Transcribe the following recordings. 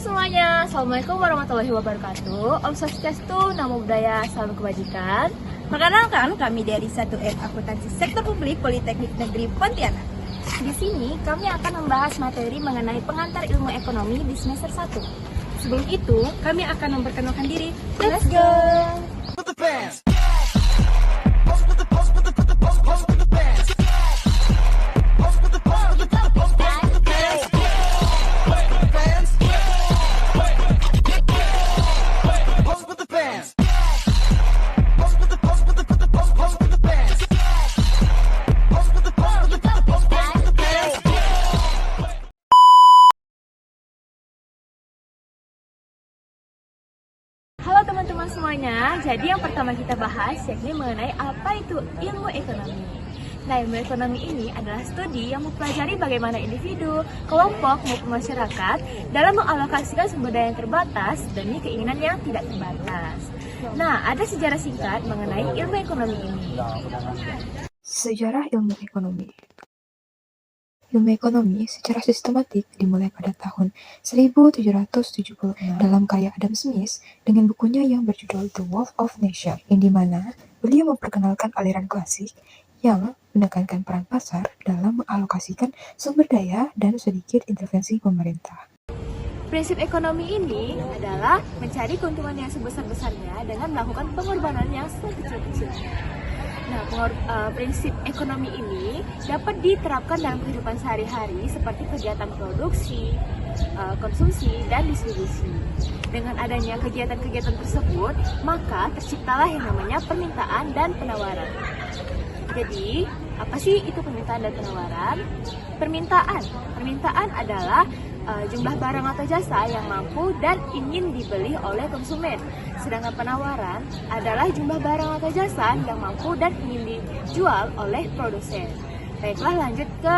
semuanya, Assalamualaikum warahmatullahi wabarakatuh. Om Swastiastu, Namo Buddhaya, Salam Kebajikan. Perkenalkan, kami dari 1M Akuntansi Sektor Publik Politeknik Negeri Pontianak. Di sini kami akan membahas materi mengenai pengantar ilmu ekonomi di semester 1. Sebelum itu, kami akan memperkenalkan diri. Let's go! Halo teman-teman semuanya, jadi yang pertama kita bahas yakni mengenai apa itu ilmu ekonomi. Nah, ilmu ekonomi ini adalah studi yang mempelajari bagaimana individu, kelompok, maupun masyarakat dalam mengalokasikan sumber daya yang terbatas demi keinginan yang tidak terbatas. Nah, ada sejarah singkat mengenai ilmu ekonomi ini. Sejarah ilmu ekonomi. Ilmu ekonomi secara sistematik dimulai pada tahun 1776 dalam karya Adam Smith dengan bukunya yang berjudul The Wealth of Nations, yang dimana beliau memperkenalkan aliran klasik yang menekankan peran pasar dalam mengalokasikan sumber daya dan sedikit intervensi pemerintah. Prinsip ekonomi ini adalah mencari keuntungan yang sebesar-besarnya dengan melakukan pengorbanan yang sekecil-kecilnya. Nah, prinsip ekonomi ini dapat diterapkan dalam kehidupan sehari-hari seperti kegiatan produksi, konsumsi, dan distribusi. Dengan adanya kegiatan-kegiatan tersebut, maka terciptalah yang namanya permintaan dan penawaran. Jadi, apa sih itu permintaan dan penawaran? Permintaan adalah jumlah barang atau jasa yang mampu dan ingin dibeli oleh konsumen. Sedangkan penawaran adalah jumlah barang atau jasa yang mampu dan ingin dijual oleh produsen. Baiklah, lanjut ke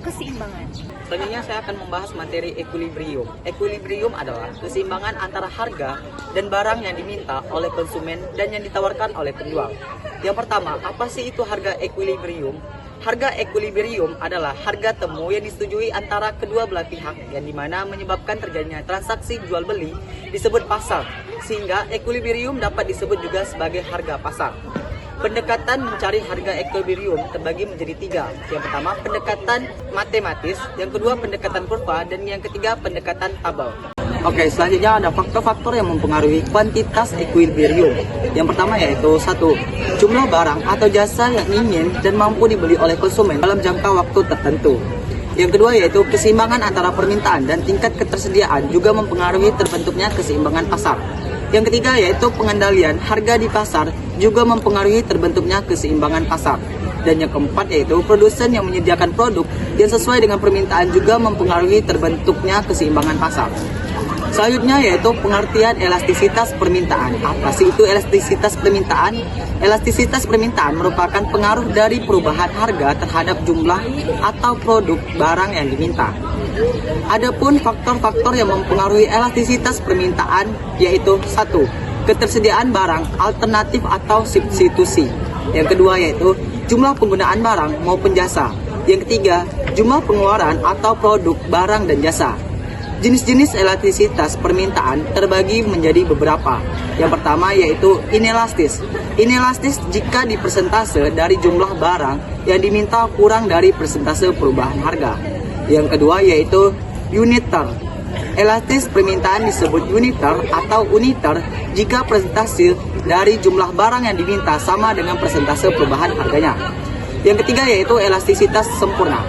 keseimbangan. Selanjutnya saya akan membahas materi equilibrium. Equilibrium adalah keseimbangan antara harga dan barang yang diminta oleh konsumen dan yang ditawarkan oleh penjual. Yang pertama, apa sih itu harga equilibrium? Harga equilibrium adalah harga temu yang disetujui antara kedua belah pihak yang dimana menyebabkan terjadinya transaksi jual beli disebut pasar, sehingga equilibrium dapat disebut juga sebagai harga pasar. Pendekatan mencari harga equilibrium terbagi menjadi 3. Yang pertama pendekatan matematis, yang kedua pendekatan kurva, dan yang ketiga pendekatan tabel. Oke, selanjutnya ada faktor-faktor yang mempengaruhi kuantitas equilibrium. Yang pertama yaitu 1. Jumlah barang atau jasa yang ingin dan mampu dibeli oleh konsumen dalam jangka waktu tertentu. Yang kedua yaitu keseimbangan antara permintaan dan tingkat ketersediaan juga mempengaruhi terbentuknya keseimbangan pasar. Yang ketiga yaitu pengendalian harga di pasar juga mempengaruhi terbentuknya keseimbangan pasar. Dan yang keempat yaitu produsen yang menyediakan produk yang sesuai dengan permintaan juga mempengaruhi terbentuknya keseimbangan pasar. Selanjutnya yaitu pengertian elastisitas permintaan. Apa sih itu elastisitas permintaan? Elastisitas permintaan merupakan pengaruh dari perubahan harga terhadap jumlah atau produk barang yang diminta. Adapun faktor-faktor yang mempengaruhi elastisitas permintaan yaitu 1. Ketersediaan barang alternatif atau substitusi. Yang kedua yaitu jumlah penggunaan barang maupun jasa. Yang ketiga, jumlah pengeluaran atau produk barang dan jasa. Jenis-jenis elastisitas permintaan terbagi menjadi beberapa. Yang pertama yaitu inelastis. Inelastis jika di persentase dari jumlah barang yang diminta kurang dari persentase perubahan harga. Yang kedua yaitu uniter. Elastis permintaan disebut uniter atau uniter jika persentase dari jumlah barang yang diminta sama dengan persentase perubahan harganya. Yang ketiga yaitu elastisitas sempurna.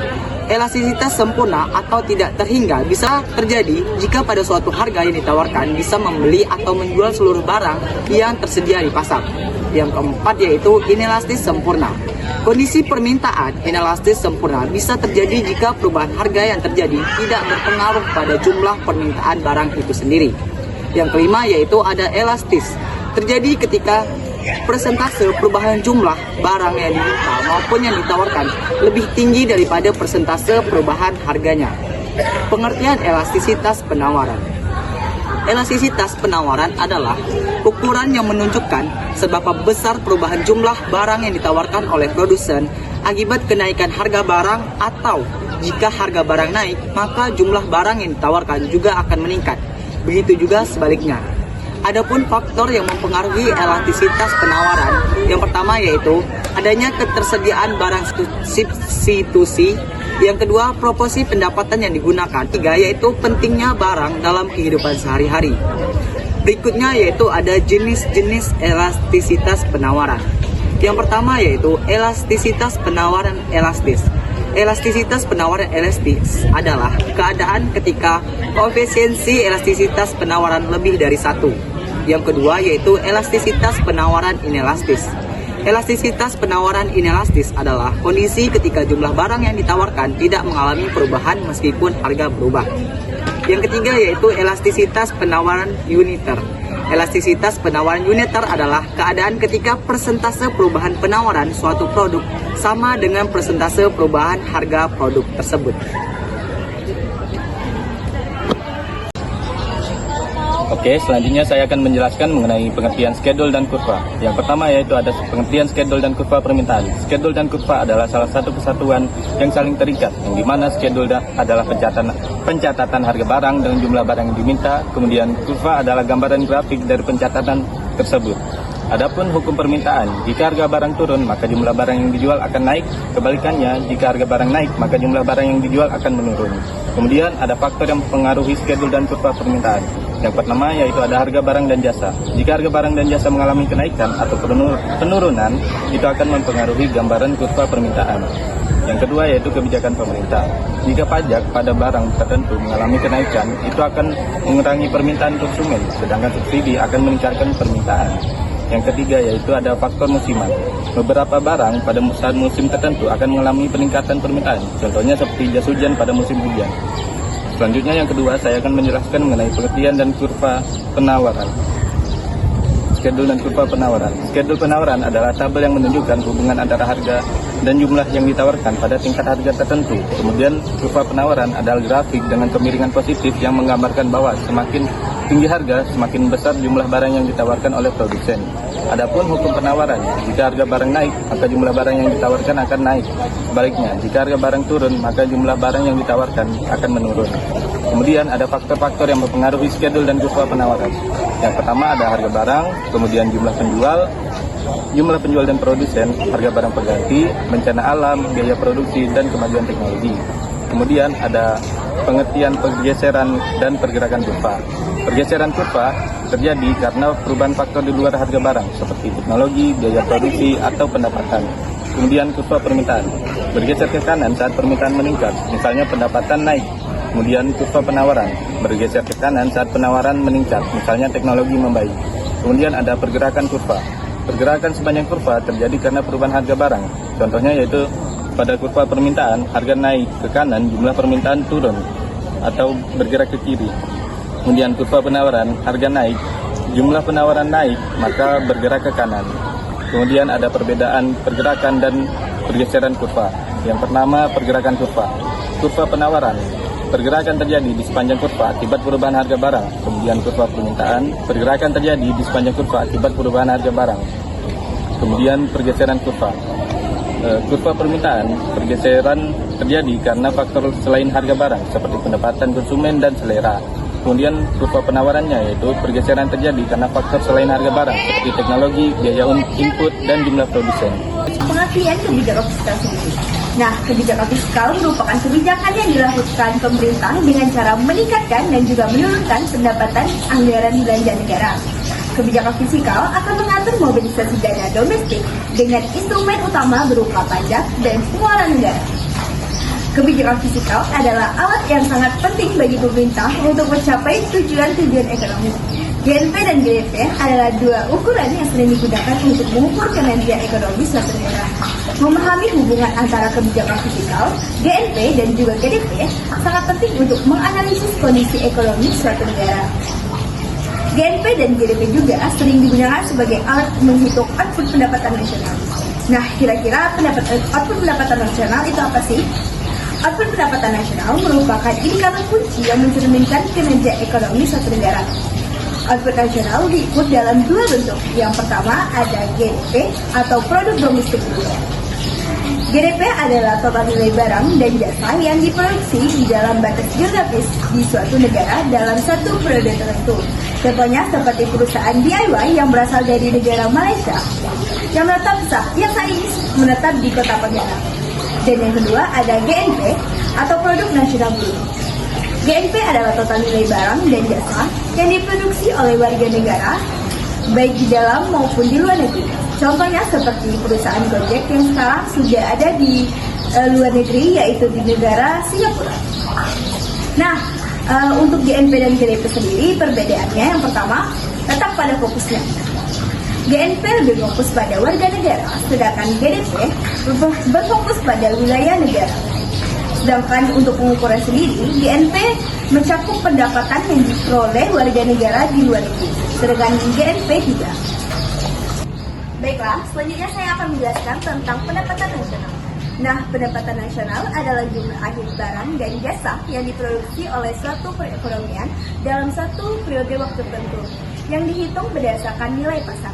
Elastisitas sempurna atau tidak terhingga bisa terjadi jika pada suatu harga yang ditawarkan bisa membeli atau menjual seluruh barang yang tersedia di pasar. Yang keempat yaitu inelastis sempurna. Kondisi permintaan inelastis sempurna bisa terjadi jika perubahan harga yang terjadi tidak berpengaruh pada jumlah permintaan barang itu sendiri. Yang kelima yaitu ada elastis. Terjadi ketika persentase perubahan jumlah barang yang diminta maupun yang ditawarkan lebih tinggi daripada persentase perubahan harganya. Pengertian elastisitas penawaran. Elastisitas penawaran adalah ukuran yang menunjukkan seberapa besar perubahan jumlah barang yang ditawarkan oleh produsen akibat kenaikan harga barang, atau jika harga barang naik, maka jumlah barang yang ditawarkan juga akan meningkat. begitu juga sebaliknya. Adapun faktor yang mempengaruhi elastisitas penawaran, yang pertama yaitu adanya ketersediaan barang substitusi, yang kedua proporsi pendapatan yang digunakan, tiga yaitu pentingnya barang dalam kehidupan sehari-hari. Berikutnya yaitu ada jenis-jenis elastisitas penawaran. Yang pertama yaitu elastisitas penawaran elastis. Elastisitas penawaran elastis adalah keadaan ketika koefisiensi elastisitas penawaran lebih dari 1. Yang kedua yaitu elastisitas penawaran inelastis. Elastisitas penawaran inelastis adalah kondisi ketika jumlah barang yang ditawarkan tidak mengalami perubahan meskipun harga berubah. Yang ketiga yaitu elastisitas penawaran uniter. Elastisitas penawaran uniter adalah keadaan ketika persentase perubahan penawaran suatu produk sama dengan persentase perubahan harga produk tersebut. Oke, selanjutnya saya akan menjelaskan mengenai pengertian skedul dan kurva. Yang pertama yaitu ada pengertian skedul dan kurva permintaan. Skedul dan kurva adalah salah satu kesatuan yang saling terikat, yang dimana skedul adalah pencatatan harga barang dengan jumlah barang yang diminta, kemudian kurva adalah gambaran grafik dari pencatatan tersebut. Adapun hukum permintaan, jika harga barang turun maka jumlah barang yang dijual akan naik, kebalikannya jika harga barang naik maka jumlah barang yang dijual akan menurun. Kemudian ada faktor yang mempengaruhi skedul dan kurva permintaan. Yang pertama yaitu ada harga barang dan jasa. Jika harga barang dan jasa mengalami kenaikan atau penurunan, itu akan mempengaruhi gambaran kurva permintaan. Yang kedua yaitu kebijakan pemerintah. Jika pajak pada barang tertentu mengalami kenaikan, itu akan mengurangi permintaan konsumen, sedangkan subsidi akan meningkatkan permintaan. Yang ketiga yaitu ada faktor musiman. Beberapa barang pada saat musim tertentu akan mengalami peningkatan permintaan, contohnya seperti jas hujan pada musim hujan. Selanjutnya yang kedua saya akan menjelaskan mengenai pengertian dan kurva penawaran. Skedul dan kurva penawaran. Skedul penawaran adalah tabel yang menunjukkan hubungan antara harga dan jumlah yang ditawarkan pada tingkat harga tertentu. Kemudian kurva penawaran adalah grafik dengan kemiringan positif yang menggambarkan bahwa semakin tinggi harga, semakin besar jumlah barang yang ditawarkan oleh produsen. Adapun hukum penawaran, jika harga barang naik, maka jumlah barang yang ditawarkan akan naik. Sebaliknya, jika harga barang turun, maka jumlah barang yang ditawarkan akan menurun. Kemudian ada faktor-faktor yang mempengaruhi skedul dan kurva penawaran. Yang pertama ada harga barang, kemudian jumlah penjual dan produsen, harga barang pengganti, bencana alam, biaya produksi, dan kemajuan teknologi. Kemudian ada pengertian pergeseran dan pergerakan kurva. Pergeseran kurva terjadi karena perubahan faktor di luar harga barang seperti teknologi, biaya produksi, atau pendapatan. Kemudian kurva permintaan bergeser ke kanan saat permintaan meningkat, misalnya pendapatan naik. Kemudian kurva penawaran bergeser ke kanan saat penawaran meningkat, misalnya teknologi membaik. Kemudian ada pergerakan kurva. Pergerakan sepanjang kurva terjadi karena perubahan harga barang. Contohnya yaitu pada kurva permintaan, harga naik ke kanan, jumlah permintaan turun atau bergerak ke kiri. Kemudian kurva penawaran, harga naik, jumlah penawaran naik, maka bergerak ke kanan. Kemudian ada perbedaan pergerakan dan pergeseran kurva. Yang pertama, pergerakan kurva. Kurva penawaran, pergerakan terjadi di sepanjang kurva akibat perubahan harga barang. Kemudian kurva permintaan, pergerakan terjadi di sepanjang kurva akibat perubahan harga barang. Kemudian pergeseran kurva. Kurva permintaan, pergeseran terjadi karena faktor selain harga barang seperti pendapatan konsumen dan selera. Kemudian kurva penawarannya yaitu pergeseran terjadi karena faktor selain harga barang seperti teknologi, biaya input, dan jumlah produsen. Pengertian kebijakan fiskal sendiri. Nah, kebijakan fiskal merupakan kebijakan yang dilakukan pemerintah dengan cara meningkatkan dan juga menurunkan pendapatan anggaran belanja negara. Kebijakan fiskal akan mengatur mobilisasi dana domestik dengan instrumen utama berupa pajak dan pengeluaran negara. Kebijakan fiskal adalah alat yang sangat penting bagi pemerintah untuk mencapai tujuan-tujuan ekonomi. GNP dan GDP adalah dua ukuran yang sering digunakan untuk mengukur kinerja ekonomi suatu negara. Memahami hubungan antara kebijakan fiskal, GNP, dan juga GDP sangat penting untuk menganalisis kondisi ekonomi suatu negara. GNP dan GDP juga sering digunakan sebagai alat menghitung output pendapatan nasional. Nah, kira-kira output pendapatan nasional itu apa sih? Output pendapatan nasional merupakan indikator kunci yang mencerminkan kinerja ekonomi suatu negara. Output nasional diukur dalam dua bentuk. Yang pertama ada GDP atau produk domestik bruto. GDP adalah total nilai barang dan jasa yang diproduksi di dalam batas geografis di suatu negara dalam satu periode tertentu. Contohnya seperti perusahaan DIY yang berasal dari negara Malaysia yang saat ini menetap di Kota Pontianak. Dan yang kedua ada GNP atau Produk Nasional Bruto. GNP adalah total nilai barang dan jasa yang diproduksi oleh warga negara baik di dalam maupun di luar negeri. Contohnya seperti perusahaan Gojek yang sekarang sudah ada di luar negeri, yaitu di negara Singapura. Nah, untuk GNP dan GDP sendiri perbedaannya yang pertama tetap pada fokusnya. GNP lebih fokus pada warga negara, sedangkan GDP berfokus pada wilayah negara. Sedangkan untuk pengukuran sendiri, GNP mencakup pendapatan yang diperoleh warga negara di luar negeri, sedangkan GNP tidak. Baiklah, selanjutnya saya akan menjelaskan tentang pendapatan nasional. Nah, pendapatan nasional adalah jumlah akhir barang dan jasa yang diproduksi oleh suatu perekonomian dalam satu periode waktu tertentu, yang dihitung berdasarkan nilai pasar.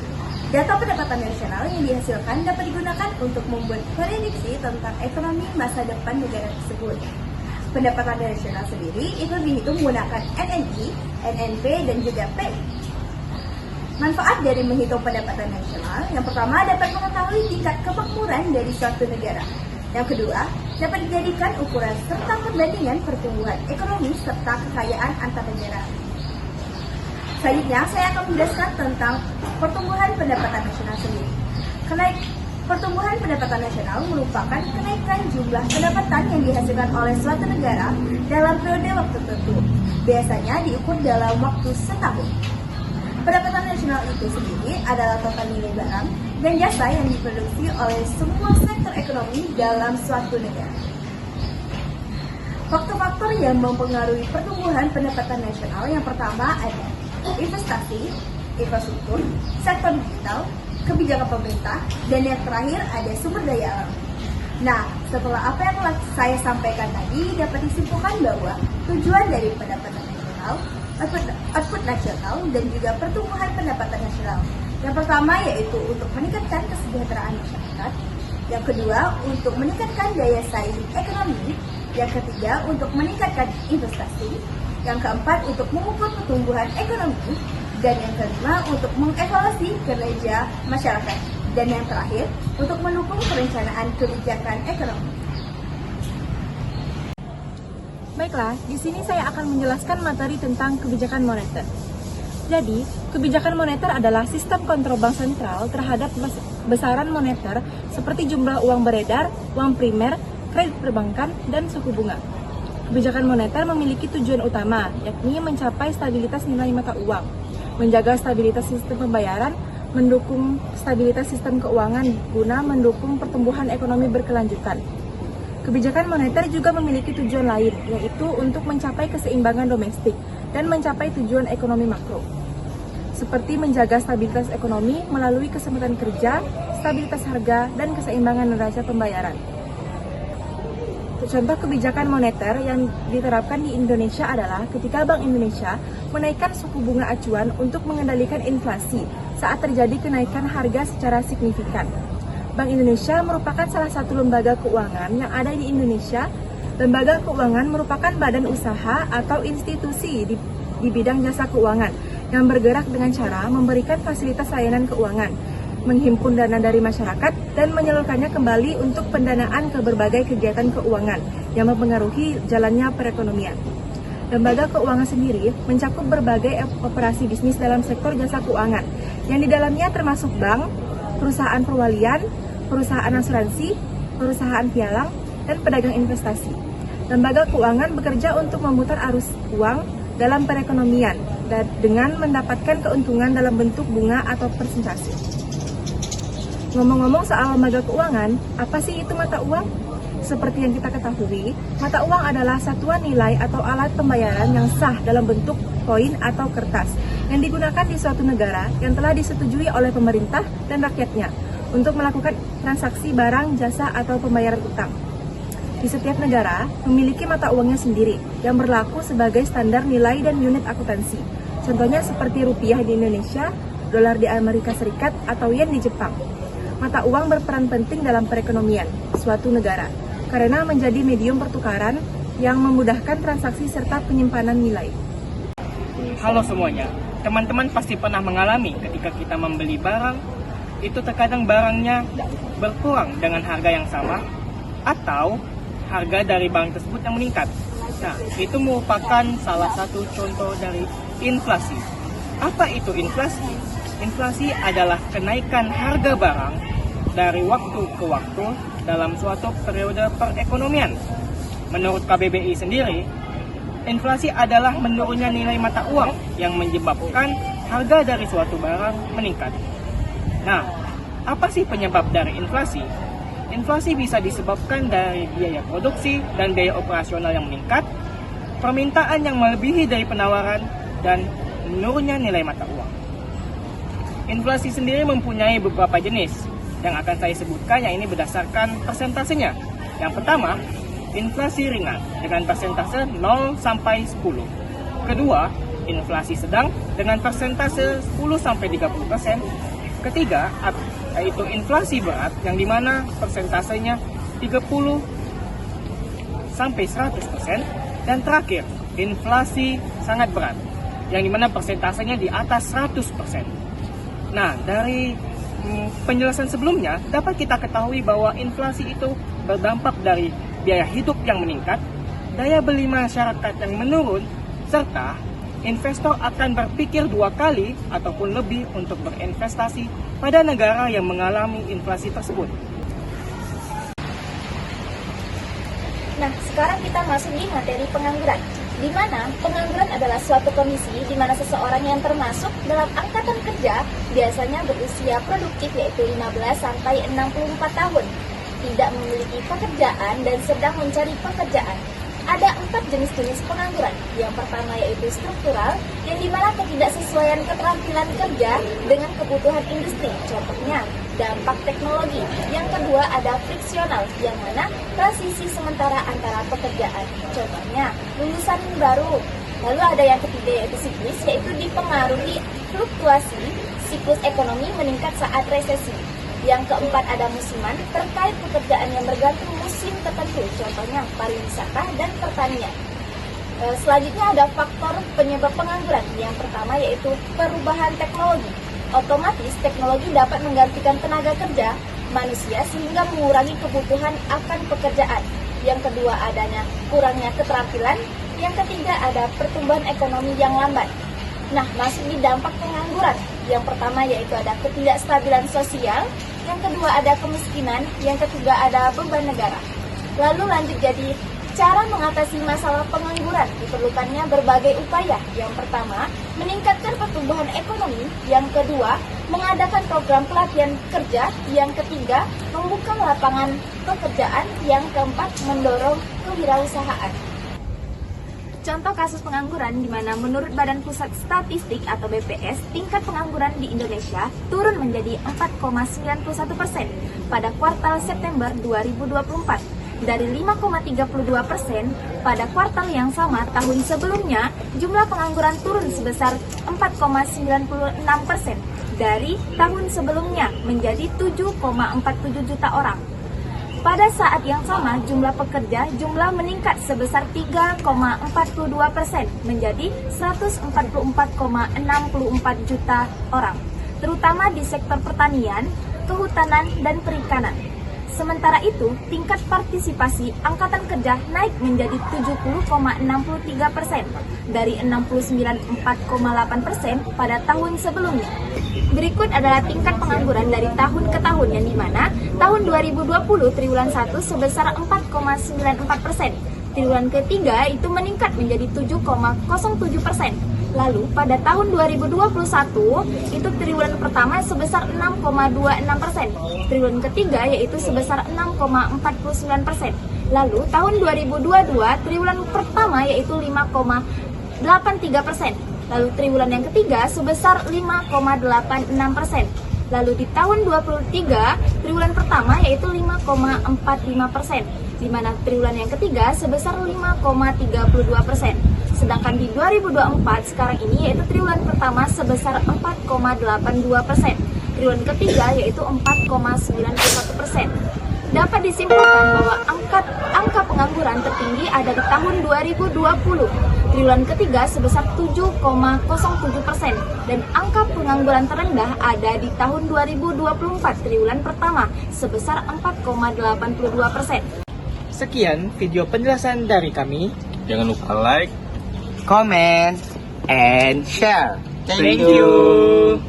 Data pendapatan nasional yang dihasilkan dapat digunakan untuk membuat prediksi tentang ekonomi masa depan negara tersebut. Pendapatan nasional sendiri itu dihitung menggunakan NNI, NNP, dan juga PI. Manfaat dari menghitung pendapatan nasional, yang pertama dapat mengetahui tingkat kemakmuran dari suatu negara. Yang kedua, dapat dijadikan ukuran serta perbandingan pertumbuhan ekonomi serta kekayaan antar negara. Selanjutnya, saya akan menjelaskan tentang pertumbuhan pendapatan nasional sendiri. Pertumbuhan pendapatan nasional merupakan kenaikan jumlah pendapatan yang dihasilkan oleh suatu negara dalam periode waktu tertentu. Biasanya diukur dalam waktu setahun. Pendapatan nasional itu sendiri adalah total nilai barang dan jasa yang diproduksi oleh semua sektor ekonomi dalam suatu negara. Faktor-faktor yang mempengaruhi pertumbuhan pendapatan nasional yang pertama ada investasi, infrastruktur, sektor digital, kebijakan pemerintah, dan yang terakhir ada sumber daya alam. Nah, setelah apa yang telah saya sampaikan tadi, dapat disimpulkan bahwa tujuan dari pendapatan nasional, output nasional, dan juga pertumbuhan pendapatan nasional. Yang pertama yaitu untuk meningkatkan kesejahteraan masyarakat. Yang kedua, untuk meningkatkan daya saing ekonomi. Yang ketiga, untuk meningkatkan investasi. Yang keempat, untuk mengukur pertumbuhan ekonomi. Dan yang kelima, untuk mengevaluasi kinerja masyarakat. Dan yang terakhir, untuk mendukung perencanaan kebijakan ekonomi. Baiklah, di sini saya akan menjelaskan materi tentang kebijakan moneter. Jadi, kebijakan moneter adalah sistem kontrol bank sentral terhadap besaran moneter seperti jumlah uang beredar, uang primer, kredit perbankan, dan suku bunga. Kebijakan moneter memiliki tujuan utama, yakni mencapai stabilitas nilai mata uang, menjaga stabilitas sistem pembayaran, mendukung stabilitas sistem keuangan guna mendukung pertumbuhan ekonomi berkelanjutan. Kebijakan moneter juga memiliki tujuan lain, yaitu untuk mencapai keseimbangan domestik dan mencapai tujuan ekonomi makro, seperti menjaga stabilitas ekonomi melalui kesempatan kerja, stabilitas harga, dan keseimbangan neraca pembayaran. Contoh kebijakan moneter yang diterapkan di Indonesia adalah ketika Bank Indonesia menaikkan suku bunga acuan untuk mengendalikan inflasi saat terjadi kenaikan harga secara signifikan. Bank Indonesia merupakan salah satu lembaga keuangan yang ada di Indonesia. Lembaga keuangan merupakan badan usaha atau institusi di bidang jasa keuangan yang bergerak dengan cara memberikan fasilitas layanan keuangan, menghimpun dana dari masyarakat, dan menyalurkannya kembali untuk pendanaan ke berbagai kegiatan keuangan yang mempengaruhi jalannya perekonomian. Lembaga keuangan sendiri mencakup berbagai operasi bisnis dalam sektor jasa keuangan, yang di dalamnya termasuk bank, perusahaan perwalian, perusahaan asuransi, perusahaan pialang, dan pedagang investasi. Lembaga keuangan bekerja untuk memutar arus uang dalam perekonomian dan dengan mendapatkan keuntungan dalam bentuk bunga atau persentase. Ngomong-ngomong soal lembaga keuangan, apa sih itu mata uang? Seperti yang kita ketahui, mata uang adalah satuan nilai atau alat pembayaran yang sah dalam bentuk koin atau kertas yang digunakan di suatu negara yang telah disetujui oleh pemerintah dan rakyatnya untuk melakukan transaksi barang, jasa, atau pembayaran utang. Di setiap negara memiliki mata uangnya sendiri yang berlaku sebagai standar nilai dan unit akuntansi. Contohnya seperti rupiah di Indonesia, dolar di Amerika Serikat, atau yen di Jepang. Mata uang berperan penting dalam perekonomian suatu negara karena menjadi medium pertukaran yang memudahkan transaksi serta penyimpanan nilai. Halo semuanya, teman-teman pasti pernah mengalami ketika kita membeli barang, itu terkadang barangnya berkurang dengan harga yang sama, atau harga dari barang tersebut yang meningkat. Nah, itu merupakan salah satu contoh dari inflasi. Apa itu inflasi? Inflasi adalah kenaikan harga barang dari waktu ke waktu dalam suatu periode perekonomian. Menurut KBBI sendiri, inflasi adalah menurunnya nilai mata uang yang menyebabkan harga dari suatu barang meningkat. Nah, apa sih penyebab dari inflasi? Inflasi bisa disebabkan dari biaya produksi dan biaya operasional yang meningkat, permintaan yang melebihi dari penawaran, dan menurunnya nilai mata uang. Inflasi sendiri mempunyai beberapa jenis yang akan saya sebutkan, yang ini berdasarkan persentasenya. Yang pertama, inflasi ringan dengan persentase 0 sampai 10. Kedua, inflasi sedang dengan persentase 10 sampai 30%. Ketiga, yaitu inflasi berat yang dimana persentasenya 30 sampai 100%. Dan terakhir, inflasi sangat berat yang dimana persentasenya di atas 100%. Nah, dari penjelasan sebelumnya dapat kita ketahui bahwa inflasi itu berdampak dari biaya hidup yang meningkat, daya beli masyarakat yang menurun, serta investor akan berpikir 2 kali ataupun lebih untuk berinvestasi pada negara yang mengalami inflasi tersebut. Nah, sekarang kita masuk di materi pengangguran, di mana pengangguran adalah suatu kondisi di mana seseorang yang termasuk dalam angkatan kerja biasanya berusia produktif yaitu 15 sampai 64 tahun, tidak memiliki pekerjaan dan sedang mencari pekerjaan. Ada 4 jenis-jenis pengangguran. Yang pertama yaitu struktural, yang dimana ketidaksesuaian keterampilan kerja dengan kebutuhan industri, contohnya dampak teknologi. Yang kedua ada friksional, yang mana transisi sementara antara pekerjaan, contohnya lulusan baru. Lalu ada yang ketiga yaitu siklis, yaitu dipengaruhi fluktuasi siklus ekonomi meningkat saat resesi. Yang keempat ada musiman, terkait pekerjaan yang bergantung musim tertentu, contohnya pariwisata dan pertanian. Selanjutnya ada faktor penyebab pengangguran. Yang pertama yaitu perubahan teknologi. Otomatis teknologi dapat menggantikan tenaga kerja manusia sehingga mengurangi kebutuhan akan pekerjaan. Yang kedua adanya kurangnya keterampilan. Yang ketiga ada pertumbuhan ekonomi yang lambat. Nah, masuk di dampak pengangguran. Yang pertama yaitu ada ketidakstabilan sosial. Yang kedua ada kemiskinan. Yang ketiga ada beban negara. Lalu lanjut jadi cara mengatasi masalah pengangguran. Diperlukannya berbagai upaya. Yang pertama, meningkatkan pertumbuhan ekonomi. Yang kedua, mengadakan program pelatihan kerja. Yang ketiga, membuka lapangan pekerjaan. Yang keempat, mendorong kewirausahaan. Contoh kasus pengangguran di mana menurut Badan Pusat Statistik atau BPS, tingkat pengangguran di Indonesia turun menjadi 4,91% pada kuartal September 2024 dari 5,32% pada kuartal yang sama tahun sebelumnya. Jumlah pengangguran turun sebesar 4,96% dari tahun sebelumnya menjadi 7,47 juta orang. Pada saat yang sama, jumlah pekerja meningkat sebesar 3,42% menjadi 144,64 juta orang, terutama di sektor pertanian, kehutanan, dan perikanan. Sementara itu, tingkat partisipasi angkatan kerja naik menjadi 70,63% dari 69,48% pada tahun sebelumnya. Berikut adalah tingkat pengangguran dari tahun ke tahun, yang dimana tahun 2020 triwulan 1 sebesar 4,94%. Triwulan ketiga itu meningkat menjadi 7,07%. Lalu pada tahun 2021 itu triwulan pertama sebesar 6,26%. Triwulan ketiga yaitu sebesar 6,49%. Lalu tahun 2022 triwulan pertama yaitu 5,83%. Lalu triwulan yang ketiga sebesar 5,86%. Lalu di tahun 2023 triwulan pertama yaitu 5,45%, di mana triwulan yang ketiga sebesar 5,32%. Sedangkan di 2024 sekarang ini yaitu triwulan pertama sebesar 4,82%, triwulan ketiga yaitu 4,91%. Dapat disimpulkan bahwa angka pengangguran tertinggi ada di tahun 2020, triwulan ketiga sebesar 7,07%, dan angka pengangguran terendah ada di tahun 2024, triwulan pertama sebesar 4,82%. Sekian video penjelasan dari kami. Jangan lupa like, Comment and share. Thank you.